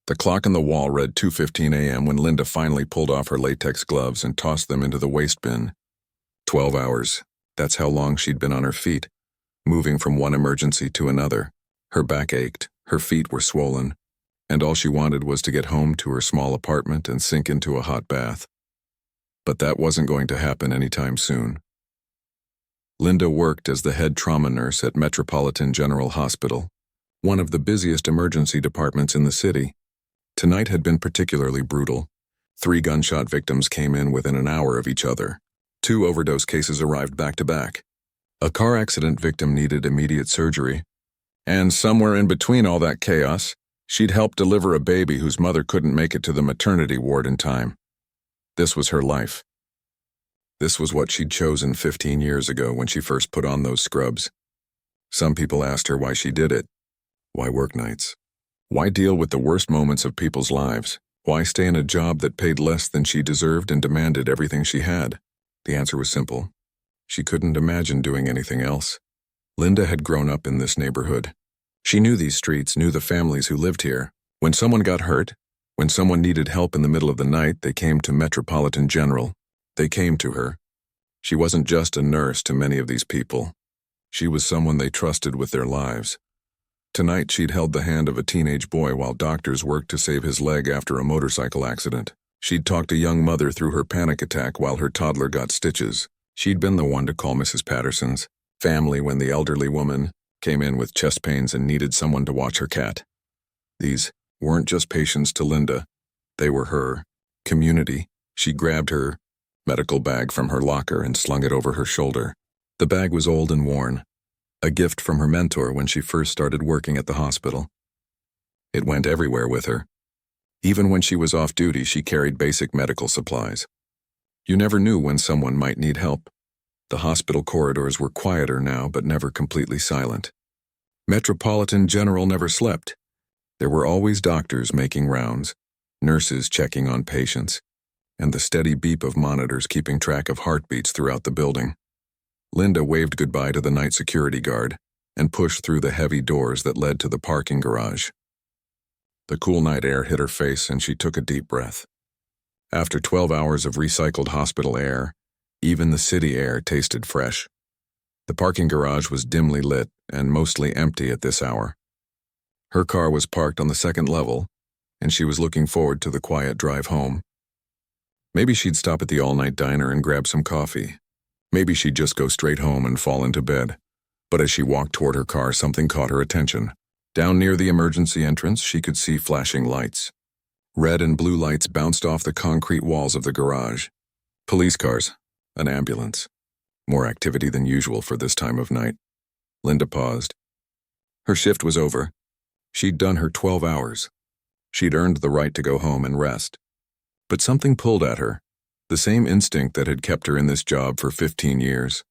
The clock on the wall read 2:15 a.m. when Linda finally pulled off her latex gloves and tossed them into the waste bin. 12 hours. That's how long she'd been on her feet, moving from one emergency to another. Her back ached, her feet were swollen, and all she wanted was to get home to her small apartment and sink into a hot bath. But that wasn't going to happen anytime soon. Linda worked as the head trauma nurse at Metropolitan General Hospital, one of the busiest emergency departments in the city. Tonight had been particularly brutal. 3 gunshot victims came in within an hour of each other. 2 overdose cases arrived back to back. A car accident victim needed immediate surgery. And somewhere in between all that chaos, she'd helped deliver a baby whose mother couldn't make it to the maternity ward in time. This was her life. This was what she'd chosen 15 years ago when she first put on those scrubs. Some people asked her why she did it. Why work nights? Why deal with the worst moments of people's lives? Why stay in a job that paid less than she deserved and demanded everything she had? The answer was simple. She couldn't imagine doing anything else. Linda had grown up in this neighborhood. She knew these streets, knew the families who lived here. When someone got hurt, when someone needed help in the middle of the night, they came to Metropolitan General. They came to her. She wasn't just a nurse to many of these people. She was someone they trusted with their lives. Tonight, she'd held the hand of a teenage boy while doctors worked to save his leg after a motorcycle accident. She'd talked a young mother through her panic attack while her toddler got stitches. She'd been the one to call Mrs. Patterson's family when the elderly woman came in with chest pains and needed someone to watch her cat. These weren't just patients to Linda. They were her community. She grabbed her medical bag from her locker and slung it over her shoulder. The bag was old and worn, a gift from her mentor when she first started working at the hospital. It went everywhere with her. Even when she was off duty, she carried basic medical supplies. You never knew when someone might need help. The hospital corridors were quieter now, but never completely silent. Metropolitan General never slept. There were always doctors making rounds, nurses checking on patients, and the steady beep of monitors keeping track of heartbeats throughout the building. Linda waved goodbye to the night security guard and pushed through the heavy doors that led to the parking garage. The cool night air hit her face and she took a deep breath. After 12 hours of recycled hospital air, even the city air tasted fresh. The parking garage was dimly lit and mostly empty at this hour. Her car was parked on the second level, and she was looking forward to the quiet drive home. Maybe she'd stop at the all-night diner and grab some coffee. Maybe she'd just go straight home and fall into bed. But as she walked toward her car, something caught her attention. Down near the emergency entrance, she could see flashing lights. Red and blue lights bounced off the concrete walls of the garage. Police cars, an ambulance. More activity than usual for this time of night. Linda paused. Her shift was over. She'd done her 12 hours. She'd earned the right to go home and rest. But something pulled at her, the same instinct that had kept her in this job for 15 years.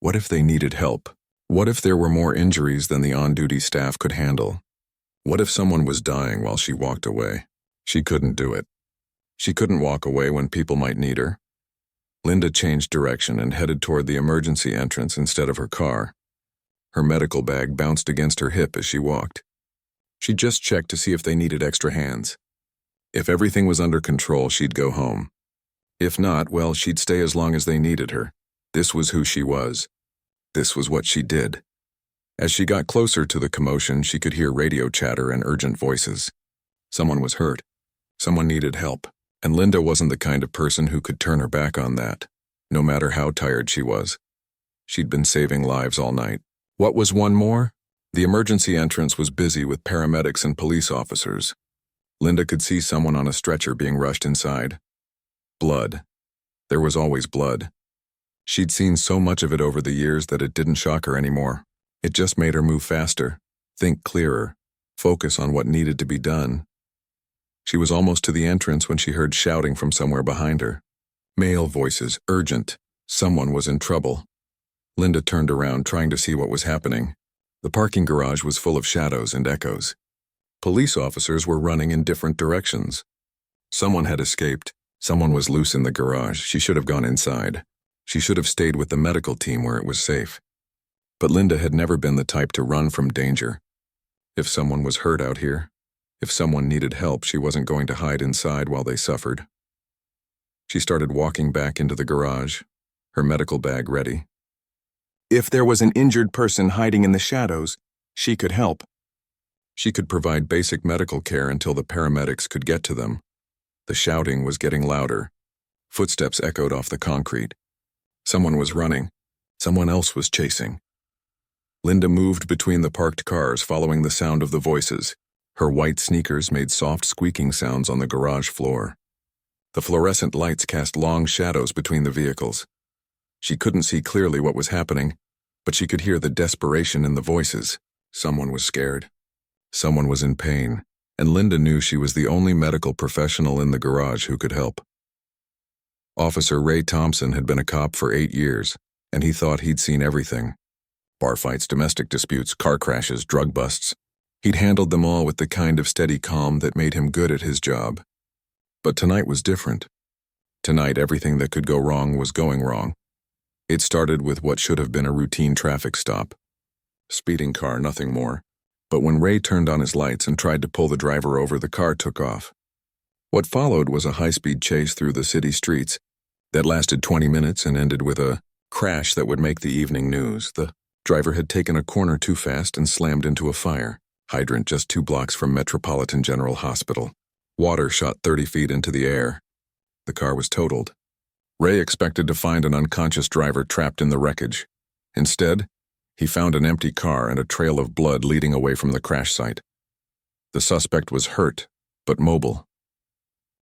What if they needed help? What if there were more injuries than the on-duty staff could handle? What if someone was dying while she walked away? She couldn't do it. She couldn't walk away when people might need her. Linda changed direction and headed toward the emergency entrance instead of her car. Her medical bag bounced against her hip as she walked. She just checked to see if they needed extra hands. If everything was under control, she'd go home. If not, well, she'd stay as long as they needed her. This was who she was. This was what she did. As she got closer to the commotion, she could hear radio chatter and urgent voices. Someone was hurt. Someone needed help. And Linda wasn't the kind of person who could turn her back on that, no matter how tired she was. She'd been saving lives all night. What was one more? The emergency entrance was busy with paramedics and police officers. Linda could see someone on a stretcher being rushed inside. Blood. There was always blood. She'd seen so much of it over the years that it didn't shock her anymore. It just made her move faster, think clearer, focus on what needed to be done. She was almost to the entrance when she heard shouting from somewhere behind her. Male voices, urgent. Someone was in trouble. Linda turned around, trying to see what was happening. The parking garage was full of shadows and echoes. Police officers were running in different directions. Someone had escaped. Someone was loose in the garage. She should have gone inside. She should have stayed with the medical team where it was safe. But Linda had never been the type to run from danger. If someone was hurt out here, If someone needed help, she wasn't going to hide inside while they suffered. She started walking back into the garage, her medical bag ready. If there was an injured person hiding in the shadows, she could help. She could provide basic medical care until the paramedics could get to them. The shouting was getting louder. Footsteps echoed off the concrete. Someone was running. Someone else was chasing. Linda moved between the parked cars, following the sound of the voices. Her white sneakers made soft squeaking sounds on the garage floor. The fluorescent lights cast long shadows between the vehicles. She couldn't see clearly what was happening, but she could hear the desperation in the voices. Someone was scared. Someone was in pain, and Linda knew she was the only medical professional in the garage who could help. Officer Ray Thompson had been a cop for 8 years, and he thought he'd seen everything. Bar fights, domestic disputes, car crashes, drug busts. He'd handled them all with the kind of steady calm that made him good at his job. But tonight was different. Tonight, everything that could go wrong was going wrong. It started with what should have been a routine traffic stop. Speeding car, nothing more. But when Ray turned on his lights and tried to pull the driver over, the car took off. What followed was a high-speed chase through the city streets that lasted 20 minutes and ended with a crash that would make the evening news. The driver had taken a corner too fast and slammed into a fire hydrant just 2 blocks from Metropolitan General Hospital. Water shot 30 feet into the air. The car was totaled. Ray expected to find an unconscious driver trapped in the wreckage. Instead, he found an empty car and a trail of blood leading away from the crash site. The suspect was hurt, but mobile.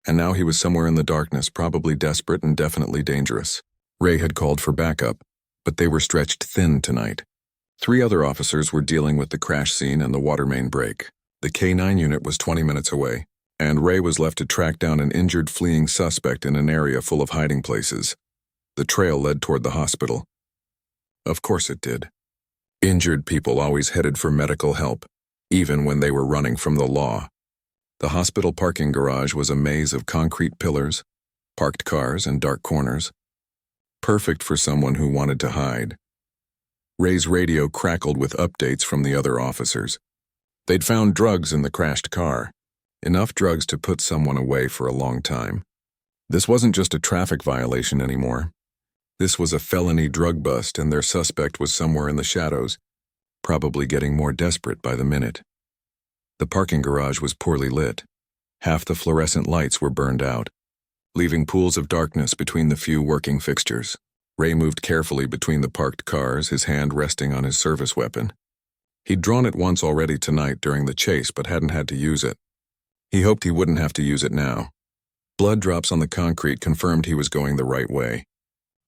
And now he was somewhere in the darkness, probably desperate and definitely dangerous. Ray had called for backup, but they were stretched thin tonight. 3 other officers were dealing with the crash scene and the water main break. The K-9 unit was 20 minutes away, and Ray was left to track down an injured fleeing suspect in an area full of hiding places. The trail led toward the hospital. Of course it did. Injured people always headed for medical help, even when they were running from the law. The hospital parking garage was a maze of concrete pillars, parked cars, and dark corners. Perfect for someone who wanted to hide. Ray's radio crackled with updates from the other officers. They'd found drugs in the crashed car. Enough drugs to put someone away for a long time. This wasn't just a traffic violation anymore. This was a felony drug bust, and their suspect was somewhere in the shadows, probably getting more desperate by the minute. The parking garage was poorly lit. Half the fluorescent lights were burned out, leaving pools of darkness between the few working fixtures. Ray moved carefully between the parked cars, his hand resting on his service weapon. He'd drawn it once already tonight during the chase, but hadn't had to use it. He hoped he wouldn't have to use it now. Blood drops on the concrete confirmed he was going the right way.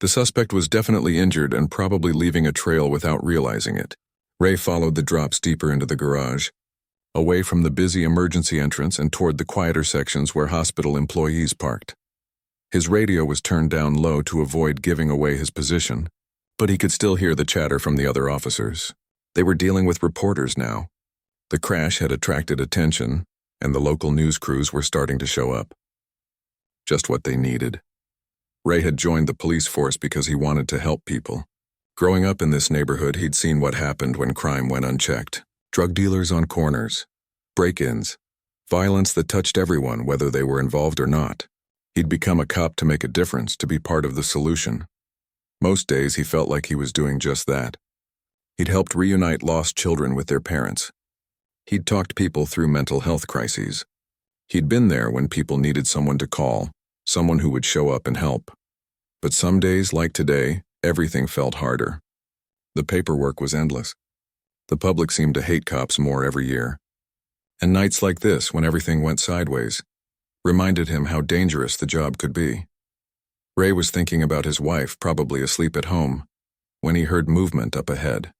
The suspect was definitely injured and probably leaving a trail without realizing it. Ray followed the drops deeper into the garage, away from the busy emergency entrance and toward the quieter sections where hospital employees parked. His radio was turned down low to avoid giving away his position, but he could still hear the chatter from the other officers. They were dealing with reporters now. The crash had attracted attention, and the local news crews were starting to show up. Just what they needed. Ray had joined the police force because he wanted to help people. Growing up in this neighborhood, he'd seen what happened when crime went unchecked. Drug dealers on corners, break-ins, violence that touched everyone, whether they were involved or not. He'd become a cop to make a difference, to be part of the solution. Most days he felt like he was doing just that. He'd helped reunite lost children with their parents. He'd talked people through mental health crises. He'd been there when people needed someone to call, someone who would show up and help. But some days, like today, everything felt harder. The paperwork was endless. The public seemed to hate cops more every year. And nights like this, when everything went sideways, reminded him how dangerous the job could be. Ray was thinking about his wife, probably asleep at home, when he heard movement up ahead.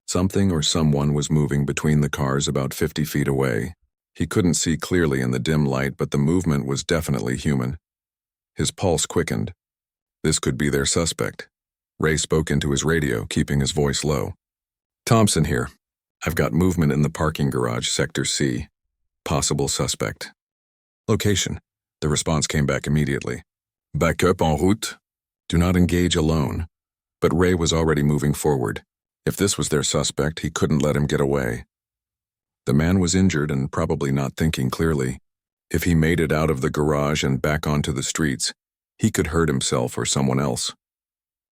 Something or someone was moving between the cars about 50 feet away. He couldn't see clearly in the dim light, but the movement was definitely human. His pulse quickened. This could be their suspect. Ray spoke into his radio, keeping his voice low. Thompson here. I've got movement in the parking garage, Sector C. Possible suspect. Location. The response came back immediately. Backup en route. Do not engage alone. But Ray was already moving forward. If this was their suspect, he couldn't let him get away. The man was injured and probably not thinking clearly. If he made it out of the garage and back onto the streets, he could hurt himself or someone else.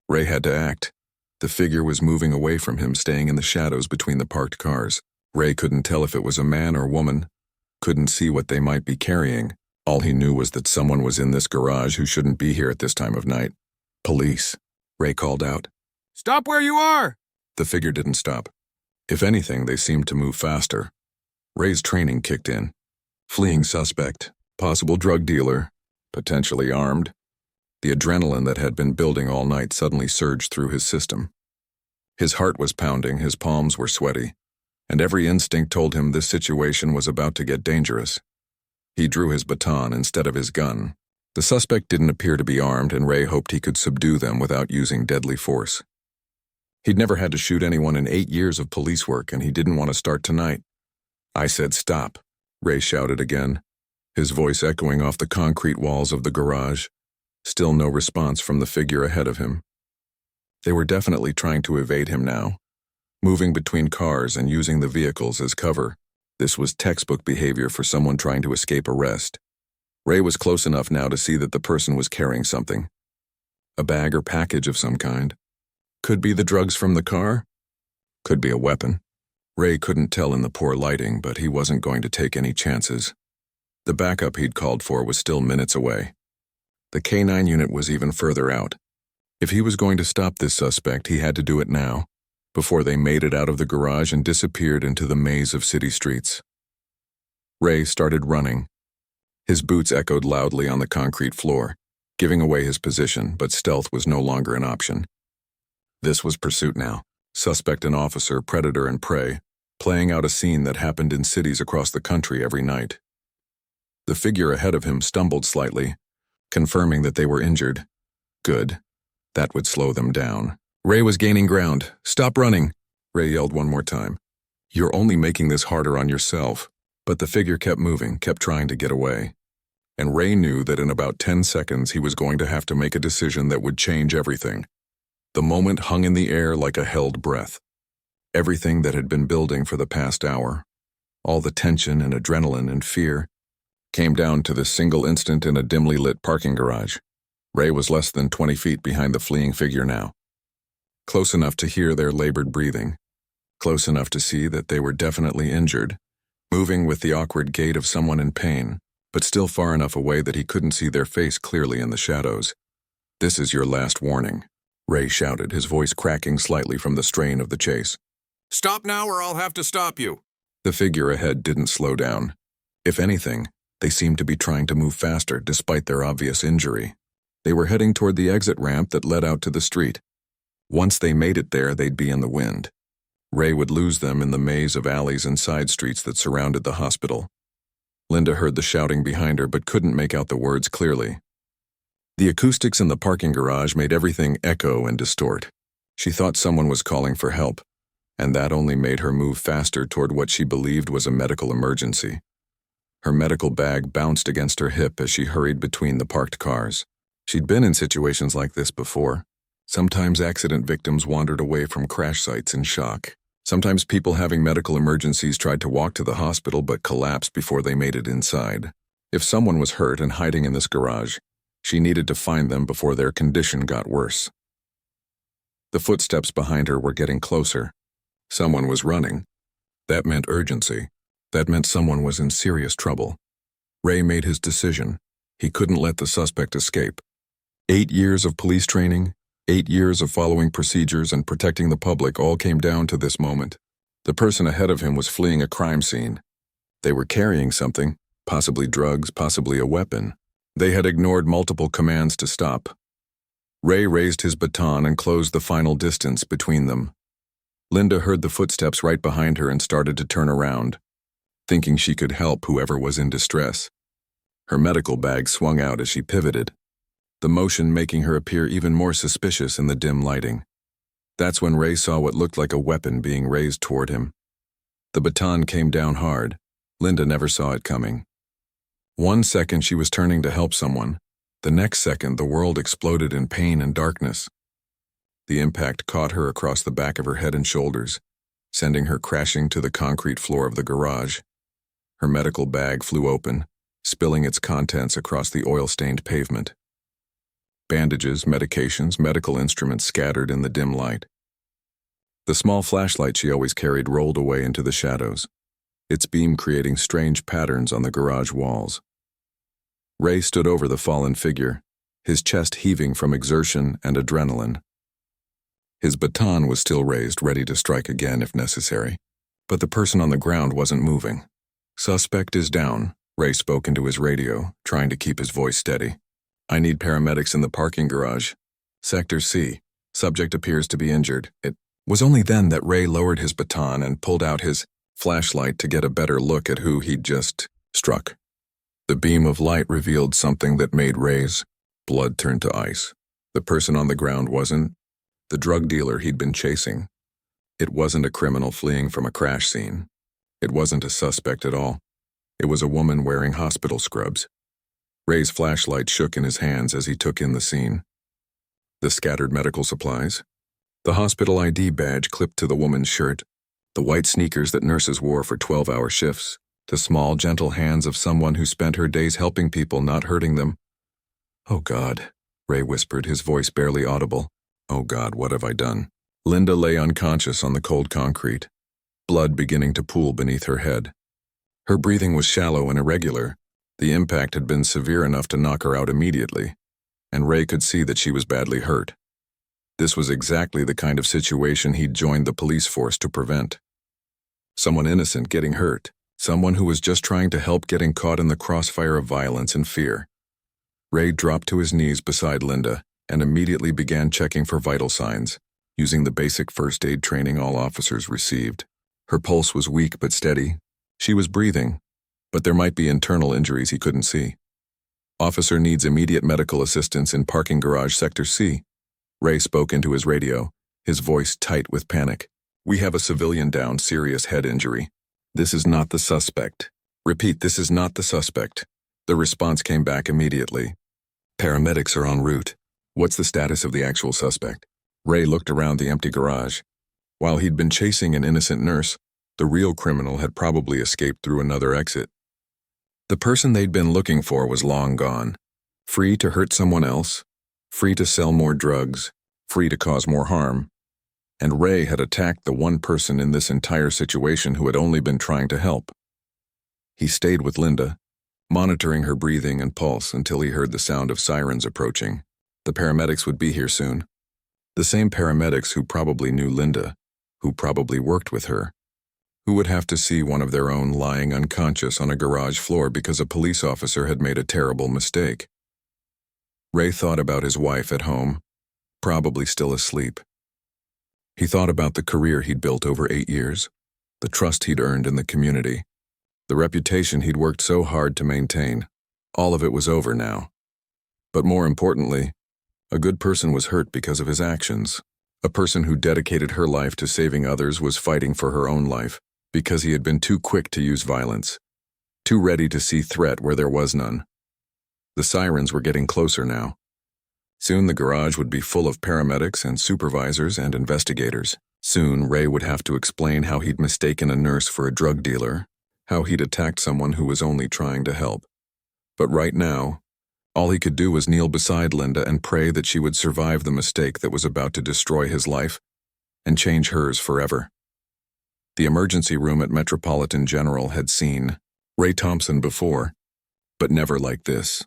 Ray had to act. The figure was moving away from him, staying in the shadows between the parked cars. Ray couldn't tell if it was a man or woman, couldn't see what they might be carrying. All he knew was that someone was in this garage who shouldn't be here at this time of night. Police, Ray called out. Stop where you are! The figure didn't stop. If anything, they seemed to move faster. Ray's training kicked in. Fleeing suspect, possible drug dealer, potentially armed. The adrenaline that had been building all night suddenly surged through his system. His heart was pounding, his palms were sweaty, and every instinct told him this situation was about to get dangerous. He drew his baton instead of his gun. The suspect didn't appear to be armed, and Ray hoped he could subdue them without using deadly force. He'd never had to shoot anyone in 8 years of police work, and he didn't want to start tonight. "I said stop," Ray shouted again, his voice echoing off the concrete walls of the garage. Still no response from the figure ahead of him. They were definitely trying to evade him now, moving between cars and using the vehicles as cover. This was textbook behavior for someone trying to escape arrest. Ray was close enough now to see that the person was carrying something. A bag or package of some kind. Could be the drugs from the car. Could be a weapon. Ray couldn't tell in the poor lighting, but he wasn't going to take any chances. The backup he'd called for was still minutes away. The K9 unit was even further out. If he was going to stop this suspect, he had to do it now, before they made it out of the garage and disappeared into the maze of city streets. Ray started running. His boots echoed loudly on the concrete floor, giving away his position, but stealth was no longer an option. This was pursuit now. Suspect and officer, predator and prey, playing out a scene that happened in cities across the country every night. The figure ahead of him stumbled slightly, confirming that they were injured. Good. That would slow them down. Ray was gaining ground. "Stop running," Ray yelled one more time. "You're only making this harder on yourself." But the figure kept moving, kept trying to get away. And Ray knew that in about 10 seconds he was going to have to make a decision that would change everything. The moment hung in the air like a held breath. Everything that had been building for the past hour, all the tension and adrenaline and fear, came down to this single instant in a dimly lit parking garage. Ray was less than 20 feet behind the fleeing figure now. Close enough to hear their labored breathing. Close enough to see that they were definitely injured, moving with the awkward gait of someone in pain, but still far enough away that he couldn't see their face clearly in the shadows. "This is your last warning," Ray shouted, his voice cracking slightly from the strain of the chase. Stop now or I'll have to stop you." The figure ahead didn't slow down. If anything, they seemed to be trying to move faster despite their obvious injury. They were heading toward the exit ramp that led out to the street. Once they made it there, they'd be in the wind. Ray would lose them in the maze of alleys and side streets that surrounded the hospital. Linda heard the shouting behind her but couldn't make out the words clearly. The acoustics in the parking garage made everything echo and distort. She thought someone was calling for help, and that only made her move faster toward what she believed was a medical emergency. Her medical bag bounced against her hip as she hurried between the parked cars. She'd been in situations like this before. Sometimes accident victims wandered away from crash sites in shock. Sometimes people having medical emergencies tried to walk to the hospital but collapsed before they made it inside. If someone was hurt and hiding in this garage, she needed to find them before their condition got worse. The footsteps behind her were getting closer. Someone was running. That meant urgency. That meant someone was in serious trouble. Ray made his decision. He couldn't let the suspect escape. 8 years of police training, 8 years of following procedures and protecting the public all came down to this moment. The person ahead of him was fleeing a crime scene. They were carrying something, possibly drugs, possibly a weapon. They had ignored multiple commands to stop. Ray raised his baton and closed the final distance between them. Linda heard the footsteps right behind her and started to turn around, thinking she could help whoever was in distress. Her medical bag swung out as she pivoted, the motion making her appear even more suspicious in the dim lighting. That's when Ray saw what looked like a weapon being raised toward him. The baton came down hard. Linda never saw it coming. 1 second she was turning to help someone. The next second the world exploded in pain and darkness. The impact caught her across the back of her head and shoulders, sending her crashing to the concrete floor of the garage. Her medical bag flew open, spilling its contents across the oil-stained pavement. Bandages, medications, medical instruments scattered in the dim light. The small flashlight she always carried rolled away into the shadows, its beam creating strange patterns on the garage walls. Ray stood over the fallen figure, his chest heaving from exertion and adrenaline. His baton was still raised, ready to strike again if necessary, but the person on the ground wasn't moving. "Suspect is down," Ray spoke into his radio, trying to keep his voice steady. "I need paramedics in the parking garage. Sector C. Subject appears to be injured." It was only then that Ray lowered his baton and pulled out his flashlight to get a better look at who he'd just struck. The beam of light revealed something that made Ray's blood turn to ice. The person on the ground wasn't the drug dealer he'd been chasing. It wasn't a criminal fleeing from a crash scene. It wasn't a suspect at all. It was a woman wearing hospital scrubs. Ray's flashlight shook in his hands as he took in the scene. The scattered medical supplies, the hospital ID badge clipped to the woman's shirt, the white sneakers that nurses wore for 12-hour shifts, the small, gentle hands of someone who spent her days helping people, not hurting them. "Oh God," Ray whispered, his voice barely audible. "Oh God, what have I done?" Linda lay unconscious on the cold concrete, blood beginning to pool beneath her head. Her breathing was shallow and irregular. The impact had been severe enough to knock her out immediately, and Ray could see that she was badly hurt. This was exactly the kind of situation he'd joined the police force to prevent. Someone innocent getting hurt, someone who was just trying to help getting caught in the crossfire of violence and fear. Ray dropped to his knees beside Linda and immediately began checking for vital signs, using the basic first aid training all officers received. Her pulse was weak but steady. She was breathing, but there might be internal injuries he couldn't see. "Officer needs immediate medical assistance in parking garage Sector C." Ray spoke into his radio, his voice tight with panic. "We have a civilian down, serious head injury. This is not the suspect. Repeat, this is not the suspect." The response came back immediately. "Paramedics are en route. What's the status of the actual suspect?" Ray looked around the empty garage. While he'd been chasing an innocent nurse, the real criminal had probably escaped through another exit. The person they'd been looking for was long gone, free to hurt someone else, free to sell more drugs, free to cause more harm. And Ray had attacked the one person in this entire situation who had only been trying to help. He stayed with Linda, monitoring her breathing and pulse until he heard the sound of sirens approaching. The paramedics would be here soon. The same paramedics who probably knew Linda, who probably worked with her, who would have to see one of their own lying unconscious on a garage floor because a police officer had made a terrible mistake. Ray thought about his wife at home, probably still asleep. He thought about the career he'd built over 8 years, the trust he'd earned in the community, the reputation he'd worked so hard to maintain. All of it was over now. But more importantly, a good person was hurt because of his actions. A person who dedicated her life to saving others was fighting for her own life because he had been too quick to use violence, too ready to see threat where there was none. The sirens were getting closer now. Soon the garage would be full of paramedics and supervisors and investigators. Soon Ray would have to explain how he'd mistaken a nurse for a drug dealer, how he'd attacked someone who was only trying to help. But right now, all he could do was kneel beside Linda and pray that she would survive the mistake that was about to destroy his life and change hers forever. The emergency room at Metropolitan General had seen Ray Thompson before, but never like this.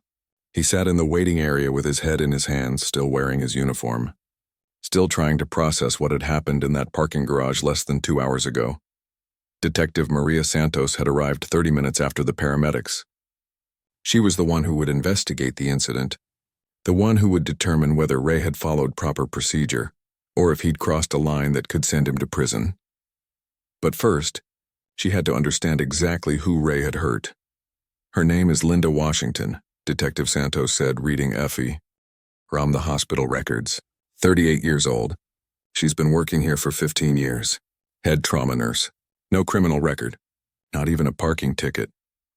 He sat in the waiting area with his head in his hands, still wearing his uniform, still trying to process what had happened in that parking garage less than 2 hours ago. Detective Maria Santos had arrived 30 minutes after the paramedics. She was the one who would investigate the incident, the one who would determine whether Ray had followed proper procedure, or if he'd crossed a line that could send him to prison. But first, she had to understand exactly who Ray had hurt. "Her name is Linda Washington," Detective Santos said, reading Effie from the hospital records. 38 years old. She's been working here for 15 years. Head trauma nurse. No criminal record. Not even a parking ticket.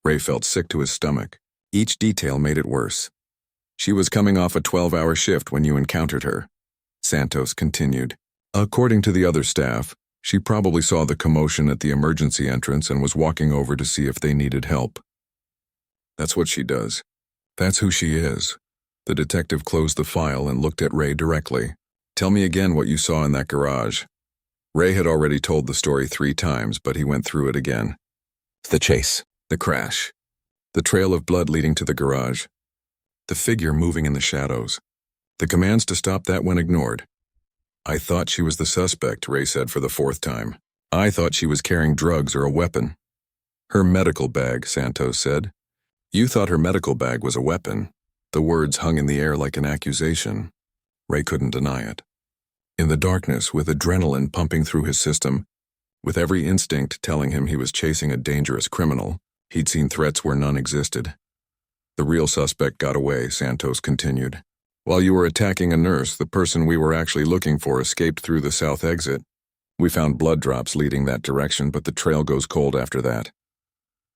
Ray felt sick to his stomach. Each detail made it worse. "She was coming off a 12-hour shift when you encountered her," Santos continued. "According to the other staff, She probably saw the commotion at the emergency entrance and was walking over to see if they needed help. That's what she does. That's who she is. The detective closed the file and looked at Ray directly. Tell me again what you saw in that garage. Ray had already told the story 3 times, but he went through it again. The chase. The crash. The trail of blood leading to the garage. The figure moving in the shadows. The commands to stop that went ignored. I thought she was the suspect, Ray said for the 4th time. I thought she was carrying drugs or a weapon. Her medical bag, Santos said. You thought her medical bag was a weapon. The words hung in the air like an accusation. Ray couldn't deny it. In the darkness, with adrenaline pumping through his system, with every instinct telling him he was chasing a dangerous criminal, he'd seen threats where none existed. The real suspect got away, Santos continued. While you were attacking a nurse, the person we were actually looking for escaped through the south exit. We found blood drops leading that direction, but the trail goes cold after that.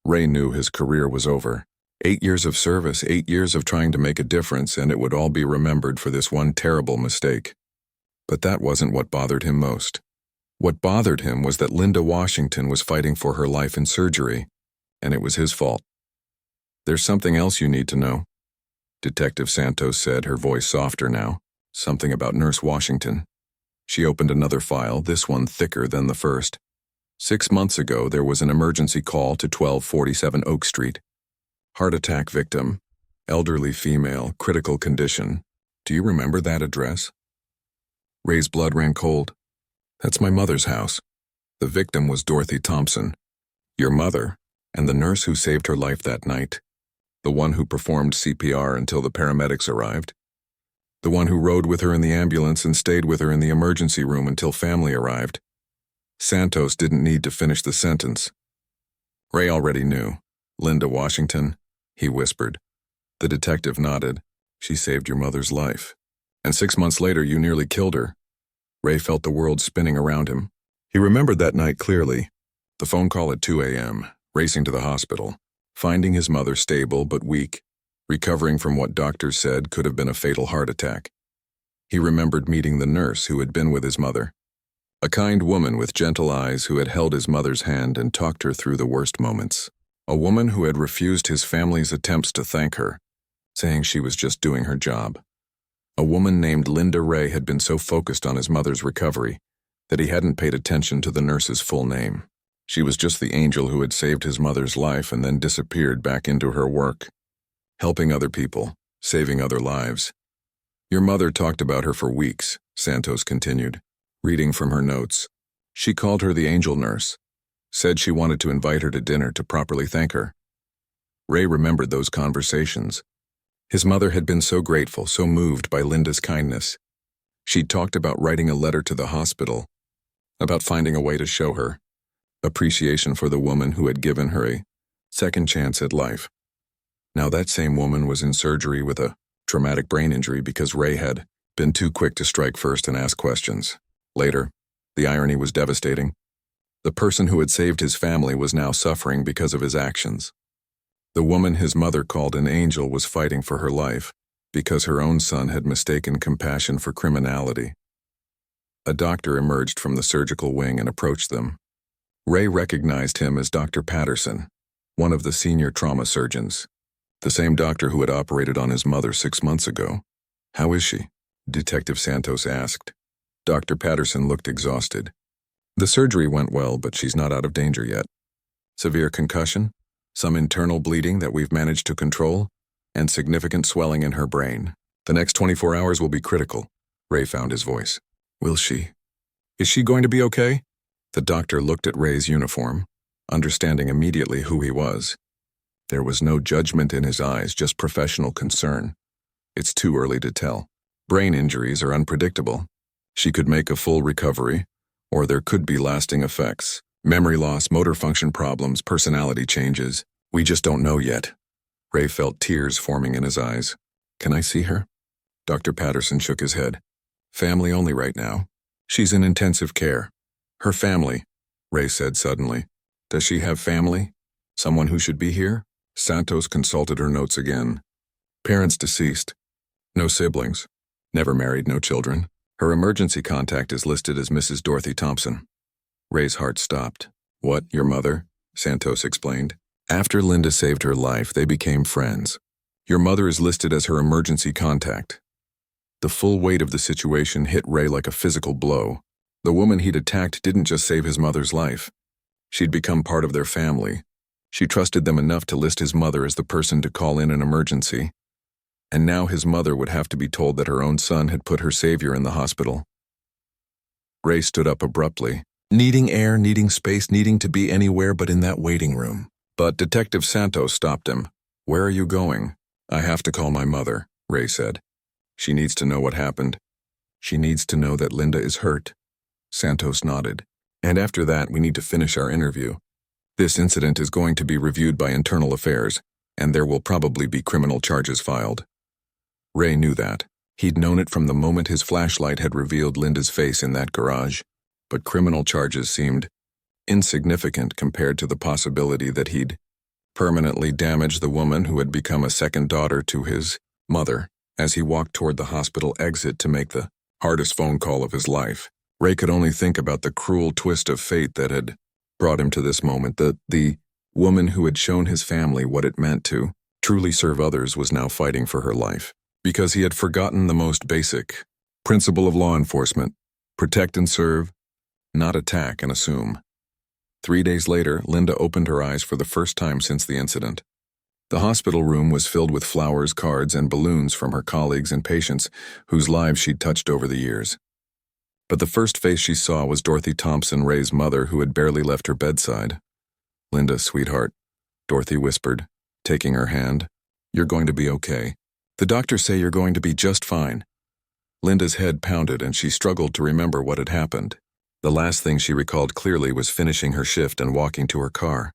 Ray knew his career was over. 8 years of service, 8 years of trying to make a difference, and it would all be remembered for this one terrible mistake. But that wasn't what bothered him most. What bothered him was that Linda Washington was fighting for her life in surgery, and it was his fault. There's something else you need to know, Detective Santos said, her voice softer now. Something about Nurse Washington. She opened another file, this one thicker than the first. 6 months ago, there was an emergency call to 1247 Oak Street. Heart attack victim, elderly female, critical condition. Do you remember that address? Ray's blood ran cold. That's my mother's house. The victim was Dorothy Thompson. Your mother, and the nurse who saved her life that night. The one who performed CPR until the paramedics arrived. The one who rode with her in the ambulance and stayed with her in the emergency room until family arrived. Santos didn't need to finish the sentence. Ray already knew. Linda Washington, he whispered. The detective nodded. She saved your mother's life. And 6 months later, you nearly killed her. Ray felt the world spinning around him. He remembered that night clearly. The phone call at 2 a.m., racing to the hospital, finding his mother stable but weak, recovering from what doctors said could have been a fatal heart attack. He remembered meeting the nurse who had been with his mother, a kind woman with gentle eyes who had held his mother's hand and talked her through the worst moments, a woman who had refused his family's attempts to thank her, saying she was just doing her job. A woman named Linda Ray had been so focused on his mother's recovery that he hadn't paid attention to the nurse's full name. She was just the angel who had saved his mother's life and then disappeared back into her work, helping other people, saving other lives. Your mother talked about her for weeks, Santos continued, reading from her notes. She called her the angel nurse, said she wanted to invite her to dinner to properly thank her. Ray remembered those conversations. His mother had been so grateful, so moved by Linda's kindness. She'd talked about writing a letter to the hospital, about finding a way to show her appreciation for the woman who had given her a second chance at life. Now that same woman was in surgery with a traumatic brain injury because Ray had been too quick to strike first and ask questions. Later, the irony was devastating. The person who had saved his family was now suffering because of his actions. The woman his mother called an angel was fighting for her life because her own son had mistaken compassion for criminality. A doctor emerged from the surgical wing and approached them. Ray recognized him as Dr. Patterson, one of the senior trauma surgeons, the same doctor who had operated on his mother 6 months ago. How is she? Detective Santos asked. Dr. Patterson looked exhausted. The surgery went well, but she's not out of danger yet. Severe concussion, some internal bleeding that we've managed to control, and significant swelling in her brain. The next 24 hours will be critical. Ray found his voice. Will she? Is she going to be okay? The doctor looked at Ray's uniform, understanding immediately who he was. There was no judgment in his eyes, just professional concern. It's too early to tell. Brain injuries are unpredictable. She could make a full recovery, or there could be lasting effects. Memory loss, motor function problems, personality changes. We just don't know yet. Ray felt tears forming in his eyes. Can I see her? Dr. Patterson shook his head. Family only right now. She's in intensive care. Her family, Ray said suddenly. Does she have family? Someone who should be here? Santos consulted her notes again. Parents deceased. No siblings. Never married, no children. Her emergency contact is listed as Mrs. Dorothy Thompson. Ray's heart stopped. What, your mother? Santos explained. After Linda saved her life, they became friends. Your mother is listed as her emergency contact. The full weight of the situation hit Ray like a physical blow. The woman he'd attacked didn't just save his mother's life. She'd become part of their family. She trusted them enough to list his mother as the person to call in an emergency. And now his mother would have to be told that her own son had put her savior in the hospital. Ray stood up abruptly, needing air, needing space, needing to be anywhere but in that waiting room. But Detective Santos stopped him. Where are you going? I have to call my mother, Ray said. She needs to know what happened. She needs to know that Linda is hurt. Santos nodded. And after that, we need to finish our interview. This incident is going to be reviewed by Internal Affairs, and there will probably be criminal charges filed. Ray knew that. He'd known it from the moment his flashlight had revealed Linda's face in that garage. But criminal charges seemed insignificant compared to the possibility that he'd permanently damaged the woman who had become a second daughter to his mother. As he walked toward the hospital exit to make the hardest phone call of his life, Ray could only think about the cruel twist of fate that had brought him to this moment. The woman who had shown his family what it meant to truly serve others was now fighting for her life, because he had forgotten the most basic principle of law enforcement: protect and serve, not attack and assume. 3 days later, Linda opened her eyes for the first time since the incident. The hospital room was filled with flowers, cards, and balloons from her colleagues and patients whose lives she'd touched over the years. But the first face she saw was Dorothy Thompson, Ray's mother, who had barely left her bedside. Linda, sweetheart, Dorothy whispered, taking her hand. You're going to be okay. The doctors say you're going to be just fine. Linda's head pounded and she struggled to remember what had happened. The last thing she recalled clearly was finishing her shift and walking to her car.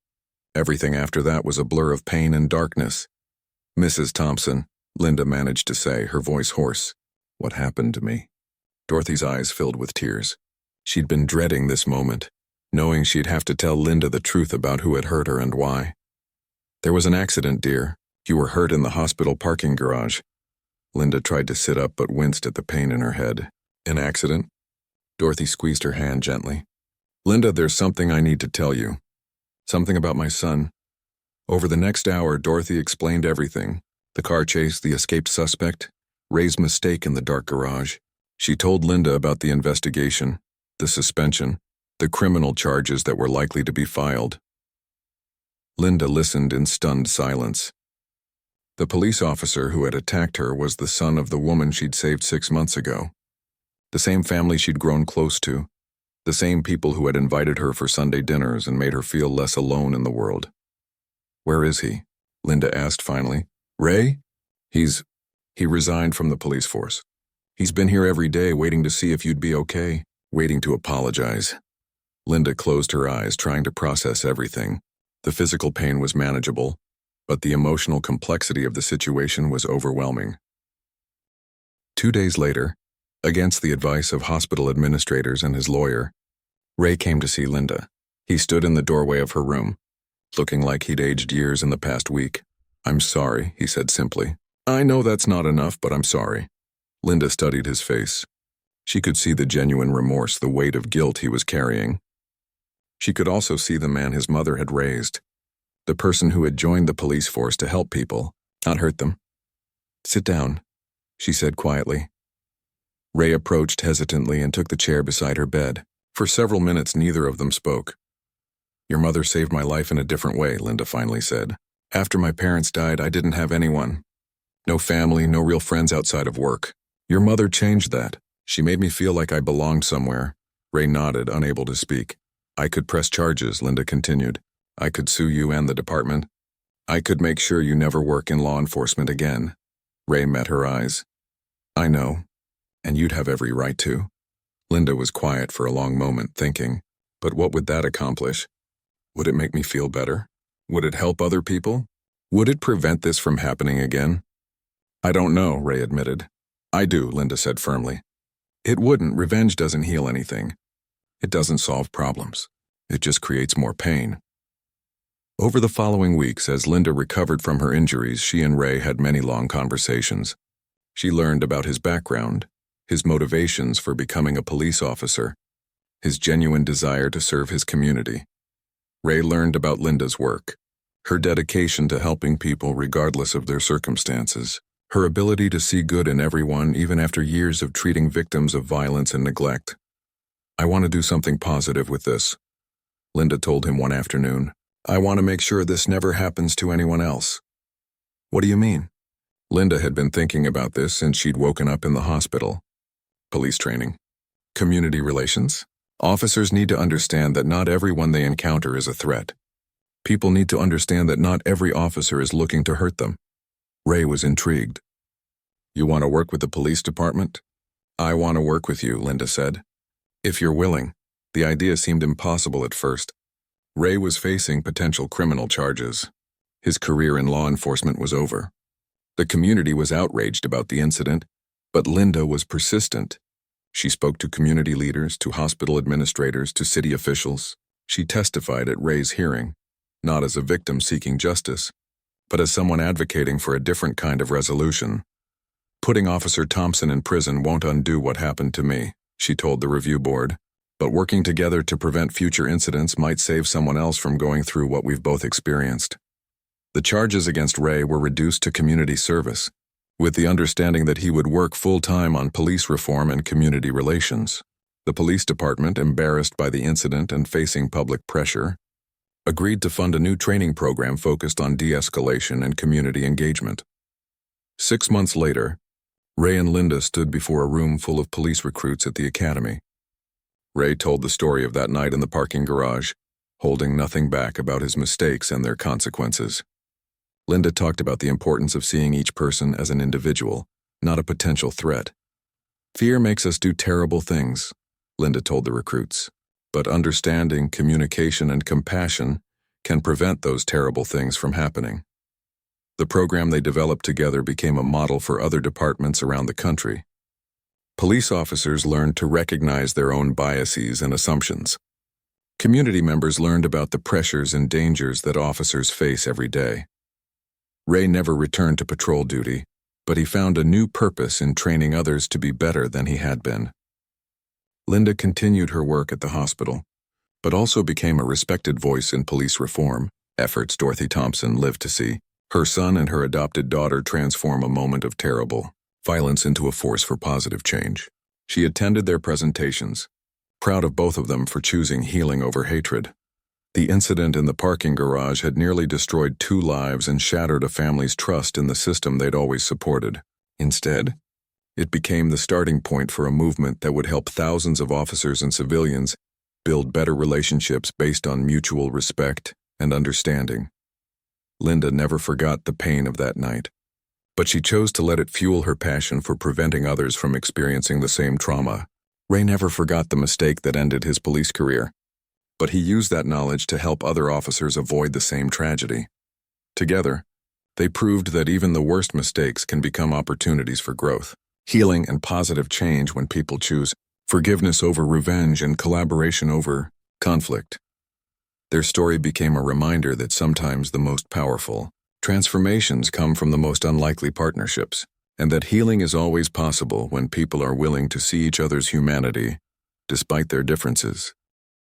Everything after that was a blur of pain and darkness. Mrs. Thompson, Linda managed to say, her voice hoarse. What happened to me? Dorothy's eyes filled with tears. She'd been dreading this moment, knowing she'd have to tell Linda the truth about who had hurt her and why. There was an accident, dear. You were hurt in the hospital parking garage. Linda tried to sit up but winced at the pain in her head. An accident? Dorothy squeezed her hand gently. Linda, there's something I need to tell you. Something about my son. Over the next hour, Dorothy explained everything. The car chase, the escaped suspect, Ray's mistake in the dark garage. She told Linda about the investigation, the suspension, the criminal charges that were likely to be filed. Linda listened in stunned silence. The police officer who had attacked her was the son of the woman she'd saved 6 months ago. The same family she'd grown close to. The same people who had invited her for Sunday dinners and made her feel less alone in the world. Where is he? Linda asked finally. Ray? He resigned from the police force. He's been here every day waiting to see if you'd be okay, waiting to apologize. Linda closed her eyes, trying to process everything. The physical pain was manageable, but the emotional complexity of the situation was overwhelming. 2 days later, against the advice of hospital administrators and his lawyer, Ray came to see Linda. He stood in the doorway of her room, looking like he'd aged years in the past week. I'm sorry, he said simply. I know that's not enough, but I'm sorry. Linda studied his face. She could see the genuine remorse, the weight of guilt he was carrying. She could also see the man his mother had raised, the person who had joined the police force to help people, not hurt them. Sit down, she said quietly. Ray approached hesitantly and took the chair beside her bed. For several minutes, neither of them spoke. Your mother saved my life in a different way, Linda finally said. After my parents died, I didn't have anyone. No family, no real friends outside of work. Your mother changed that. She made me feel like I belonged somewhere. Ray nodded, unable to speak. I could press charges, Linda continued. I could sue you and the department. I could make sure you never work in law enforcement again. Ray met her eyes. I know. And you'd have every right to. Linda was quiet for a long moment, thinking, but what would that accomplish? Would it make me feel better? Would it help other people? Would it prevent this from happening again? I don't know, Ray admitted. I do, Linda said firmly. It wouldn't. Revenge doesn't heal anything. It doesn't solve problems. It just creates more pain. Over the following weeks, as Linda recovered from her injuries, she and Ray had many long conversations. She learned about his background, his motivations for becoming a police officer, his genuine desire to serve his community. Ray learned about Linda's work, her dedication to helping people regardless of their circumstances, her ability to see good in everyone even after years of treating victims of violence and neglect. "I want to do something positive with this," Linda told him one afternoon. "I want to make sure this never happens to anyone else." "What do you mean?" Linda had been thinking about this since she'd woken up in the hospital. Police training. Community relations. Officers need to understand that not everyone they encounter is a threat. People need to understand that not every officer is looking to hurt them. Ray was intrigued. "You want to work with the police department?" "I want to work with you," Linda said. "If you're willing." The idea seemed impossible at first. Ray was facing potential criminal charges. His career in law enforcement was over. The community was outraged about the incident, but Linda was persistent. She spoke to community leaders, to hospital administrators, to city officials. She testified at Ray's hearing, not as a victim seeking justice, but as someone advocating for a different kind of resolution. "Putting Officer Thompson in prison won't undo what happened to me," she told the review board, "but working together to prevent future incidents might save someone else from going through what we've both experienced." The charges against Ray were reduced to community service, with the understanding that he would work full-time on police reform and community relations. The police department, embarrassed by the incident and facing public pressure, agreed to fund a new training program focused on de-escalation and community engagement. 6 months later, Ray and Linda stood before a room full of police recruits at the academy. Ray told the story of that night in the parking garage, holding nothing back about his mistakes and their consequences. Linda talked about the importance of seeing each person as an individual, not a potential threat. "Fear makes us do terrible things," Linda told the recruits, "but understanding, communication, and compassion can prevent those terrible things from happening." The program they developed together became a model for other departments around the country. Police officers learned to recognize their own biases and assumptions. Community members learned about the pressures and dangers that officers face every day. Ray never returned to patrol duty, but he found a new purpose in training others to be better than he had been. Linda continued her work at the hospital, but also became a respected voice in police reform, efforts Dorothy Thompson lived to see. Her son and her adopted daughter transform a moment of terrible violence into a force for positive change. She attended their presentations, proud of both of them for choosing healing over hatred. The incident in the parking garage had nearly destroyed 2 lives and shattered a family's trust in the system they'd always supported. Instead, it became the starting point for a movement that would help thousands of officers and civilians build better relationships based on mutual respect and understanding. Linda never forgot the pain of that night, but she chose to let it fuel her passion for preventing others from experiencing the same trauma. Ray never forgot the mistake that ended his police career, but he used that knowledge to help other officers avoid the same tragedy. Together, they proved that even the worst mistakes can become opportunities for growth, healing, and positive change when people choose forgiveness over revenge and collaboration over conflict. Their story became a reminder that sometimes the most powerful transformations come from the most unlikely partnerships, and that healing is always possible when people are willing to see each other's humanity despite their differences.